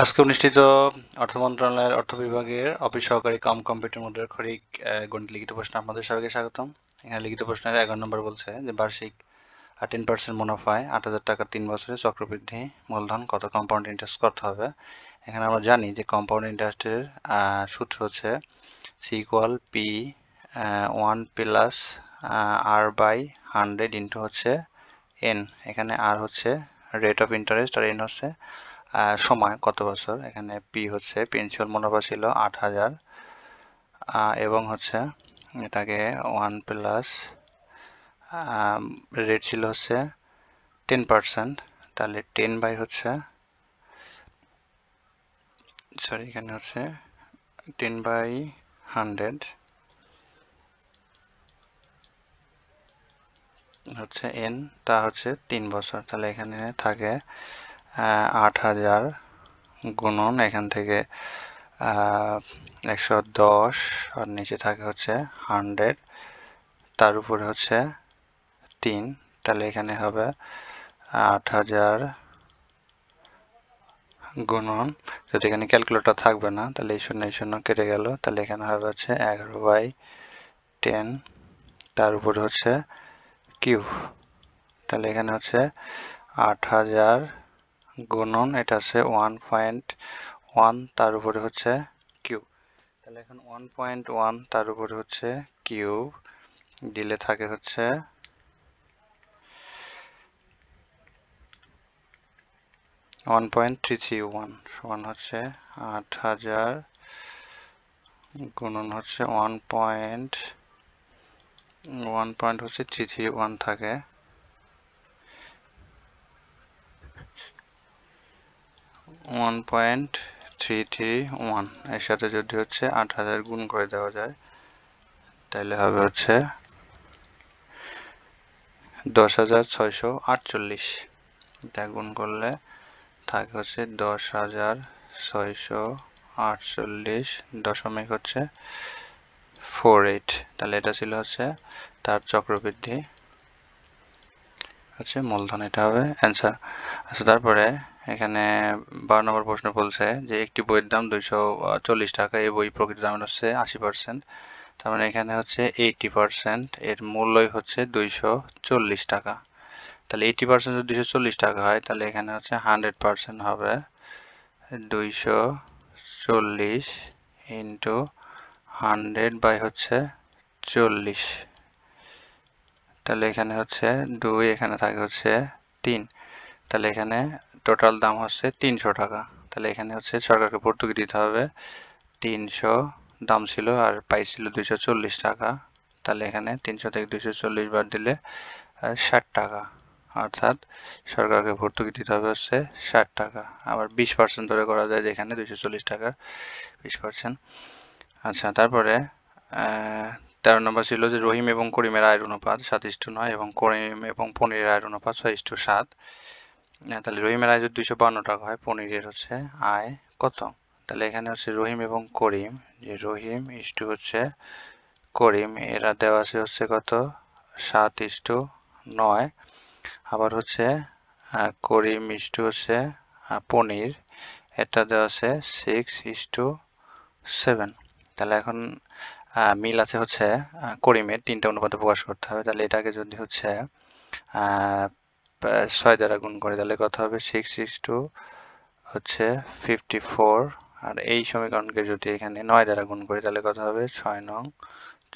আজকে অনুষ্ঠিত অর্থ মন্ত্রণালয়ের অর্থ বিভাগের অফিস সহকারী কাম কম্পিউটার মুদ্রাক্ষরিক গণিত লিখিত প্রশ্ন আপনাদের সবাইকে স্বাগতম। এখানে লিখিত প্রশ্নের 11 নম্বর বলছে যে বার্ষিক 10% মুনাফায় 8,000 টাকার 3 বছরে চক্রবৃদ্ধি মূলধন কত কম্পাউন্ড ইন্টারেস্ট করতে হবে। এখানে আমরা জানি যে কম্পাউন্ড ইন্টারেস্টের সূত্র হচ্ছে C equal P 1 plus R by 100 into হচ্ছে এন। এখানে আর হচ্ছে rate of interest R N হচ্ছে সময় কত বছর। এখানে পি হচ্ছে প্রিন্সিপাল মুনাফা ছিল 8,000 এবং হচ্ছে এটাকে 1 প্লাস রেট ছিল হচ্ছে 10%, তাহলে 10 বাই হচ্ছে এখানে হচ্ছে 10 বাই 100 হচ্ছে এন, তা হচ্ছে 3 বছর। তাহলে এখানে থাকে 8,000 গুণন এখান থেকে 110 আর নিচে থাকে হচ্ছে 100, তার উপরে হচ্ছে 3। তাহলে এখানে হবে 8,000 গুণন, যদি এখানে ক্যালকুলেটর থাকবে না তাহলে এই শূন্য কেটে গেল, তাহলে এখানে হবে হচ্ছে 11/10, তার উপরে হচ্ছে কিউব। তাহলে এখানে হচ্ছে 8,000 গুণন এটা হচ্ছে 1.1, তার উপরে হচ্ছে কিউব। তাহলে এখন 1.1 তার উপরে হচ্ছে কিউব দিলে থাকে হচ্ছে 1.331 সমান হচ্ছে 8,000 গুণন হচ্ছে 1.331 থাকে 1.331 এর সাথে যদি হচ্ছে 8,000 গুণ করে দেওয়া যায় তাহলে হবে হচ্ছে 10,648। এটা গুণ করলে থাকে হচ্ছে 10,648 দশমিক হচ্ছে 48। তাহলে এটা ছিল হচ্ছে তার চক্রবৃদ্ধি হচ্ছে মূলধন, এটা হবে অ্যান্সার। আচ্ছা, তারপরে এখানে 12 নম্বর প্রশ্ন বলছে যে একটি বইয়ের দাম 240 টাকা, এই বই প্রকৃত দাম হচ্ছে 80%, তার মানে এখানে হচ্ছে 80% এর মূল্যই হচ্ছে 240 টাকা। তাহলে 80% যদি 240 টাকা হয় তাহলে এখানে হচ্ছে 100% হবে 240 ইন্টু 100 বাই হচ্ছে 40। তাহলে এখানে হচ্ছে 2, এখানে থাকে হচ্ছে 3, তাহলে এখানে টোটাল দাম হচ্ছে 300 টাকা। তাহলে এখানে হচ্ছে সরকারকে ভর্তুকি দিতে হবে 300, দাম ছিল আর পাইছিল 240 টাকা। তাহলে এখানে 300 থেকে 240 বাদ দিলে 60 টাকা, অর্থাৎ সরকারকে ভর্তুকি দিতে হবে হচ্ছে 60 টাকা। আবার 20% ধরে করা যায় যেখানে 240 টাকার 20%। আচ্ছা, তারপরে 13 নম্বর ছিল যে রহিম এবং করিমের আয়ের অনুপাত 7:9 এবং করিম এবং পনিরের আয়ের অনুপাত 6:7। তাহলে রহিমের আয় যদি 252 টাকা হয়, পনিরের হচ্ছে আয় কত। তাহলে এখানে হচ্ছে রহিম এবং করিম, যে রহিম ইস্টু হচ্ছে করিম, এরা দেওয়া আছে হচ্ছে কত 7:9, আবার হচ্ছে করিম ইস্টু হচ্ছে পনির, এটা দেওয়া আছে 6:7। তাহলে এখন মিল আছে হচ্ছে করিমের 3টা অনুপাতে প্রকাশ করতে হবে। তাহলে এটাকে যদি হচ্ছে 6 দ্বারা গুণ করে তাহলে কত হবে 6 হচ্ছে 54, আর এই সমীকরণকে যদি এখানে 9 দ্বারা গুণ করি তাহলে কত হবে 6 নং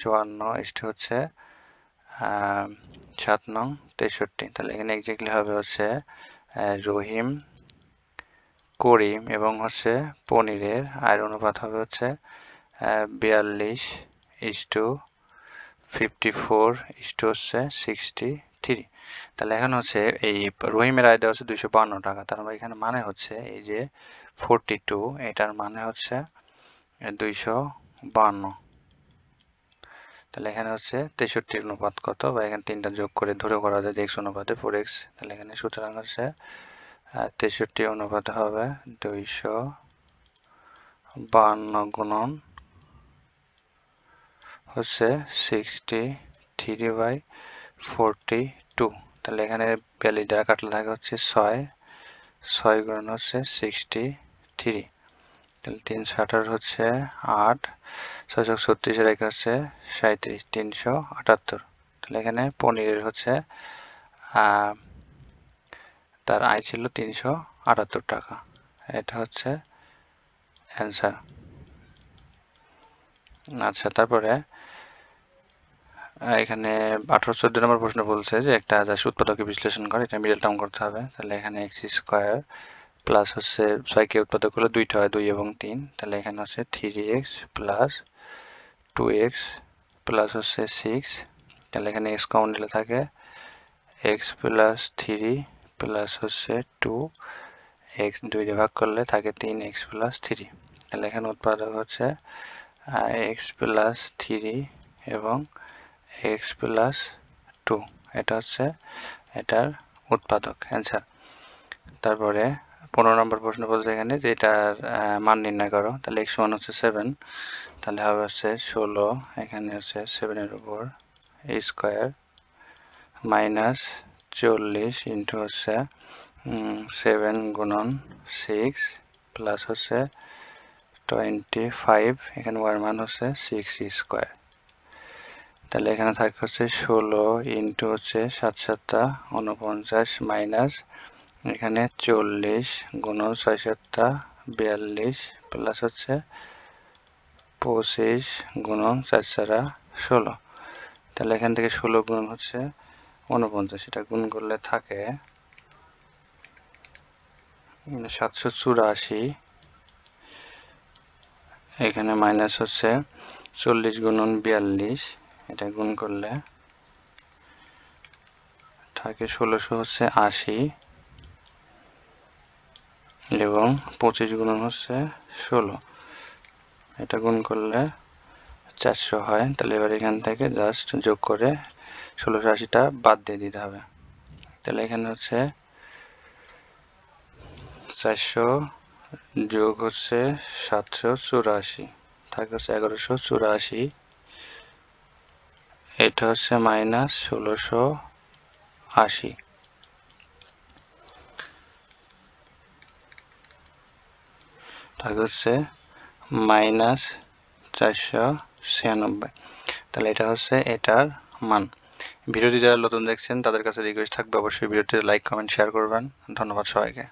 54 হচ্ছে 7 নং 63। তাহলে এখানে এক্স্যাক্টলি হবে হচ্ছে রহিম, করিম এবং হচ্ছে পনিরের আয়ের অনুপাত হবে হচ্ছে 42:54 হচ্ছে 63। তাহলে এখন হচ্ছে এই রহিমের আয় দেওয়া হচ্ছে 252 টাকা, তার মানে এখানে মানে হচ্ছে এই যে 42, এটার মানে হচ্ছে 252। তাহলে এখানে হচ্ছে 63 অনুপাত কত, বা এখানে 3টা যোগ করে ধরে করা যায় যে x অনুপাতে 4x। তাহলে এখানে সুতরাং হচ্ছে 63 অনুপাতে হবে 252 গুণন হচ্ছে 63/42। তাহলে এখানে 42 দ্বারা কাটলে থাকে হচ্ছে 6 গুণন হচ্ছে 63 3, তাহলে 318 হচ্ছে 8, 636 এর হচ্ছে 37, 378। তাহলে এখানে পনিরের হচ্ছে তার আয় ছিল 378 টাকা। এটা হচ্ছে অ্যান্সার। আচ্ছা, তারপরে এখানে 18-14 নম্বর প্রশ্ন বলছে যে একটা আদার্স উৎপাদকে বিশ্লেষণ করে, এটা মিডল টার্ম করতে হবে। তাহলে এখানে এক্স স্কোয়ার প্লাস হচ্ছে 6কে উৎপাদক করলে 2টা হয়, 2 এবং 3। তাহলে এখানে হচ্ছে 3x প্লাস 2x প্লাস হচ্ছে 6। তাহলে এখানে এক্স কমন নিলে থাকে এক্স প্লাস 3 প্লাস হচ্ছে 2, এক্স 2 দিয়ে ভাগ করলে থাকে 3x প্লাস 3। তাহলে এখানে উৎপাদক হচ্ছে এক্স প্লাস 3 এবং এক্স প্লাস 2, এটা হচ্ছে এটার উৎপাদক, অ্যান্সার। তারপরে 15 নম্বর প্রশ্ন বলছে এখানে যে এটার মান নির্ণয় করো। তাহলে x সমান হচ্ছে 7, তাহলে হবে হচ্ছে 16, এখানে হচ্ছে 7 এর উপর a স্কোয়ার মাইনাস 40 ইন্টু হচ্ছে 7 গুণন 6 প্লাস হচ্ছে 25, এখানে y মান হচ্ছে 6 স্কোয়ার। তাহলে এখানে থাকে হচ্ছে 16 ইন্টু হচ্ছে 7 7 49 মাইনাস এখানে 40 গুণন 6 7 42 প্লাস হচ্ছে 25 গুণন 4 4 16। তাহলে এখান থেকে 16 গুণন হচ্ছে 49, এটা গুণ করলে থাকে 784। এখানে মাইনাস হচ্ছে 40 গুণন 42, এটা গুণ করলে থাকে 1600 হচ্ছে 80 এবং 25 গুণন হচ্ছে 16, এটা গুণ করলে 400 হয়। তাহলে এবার এখান থেকে জাস্ট যোগ করে 1680টা বাদ দিয়ে দিতে হবে। তাহলে এখানে হচ্ছে 400 যোগ হচ্ছে 784 থাকে হচ্ছে 1184, এটা হচ্ছে মাইনাস 1680। থাকে হচ্ছে মাইনাস 496। তাহলে এটা হচ্ছে এটার মান। ভিডিওটি যারা নতুন দেখছেন তাদের কাছে রিকোয়েস্ট থাকবে অবশ্যই ভিডিওটি লাইক কমেন্ট শেয়ার করবেন। ধন্যবাদ সবাইকে।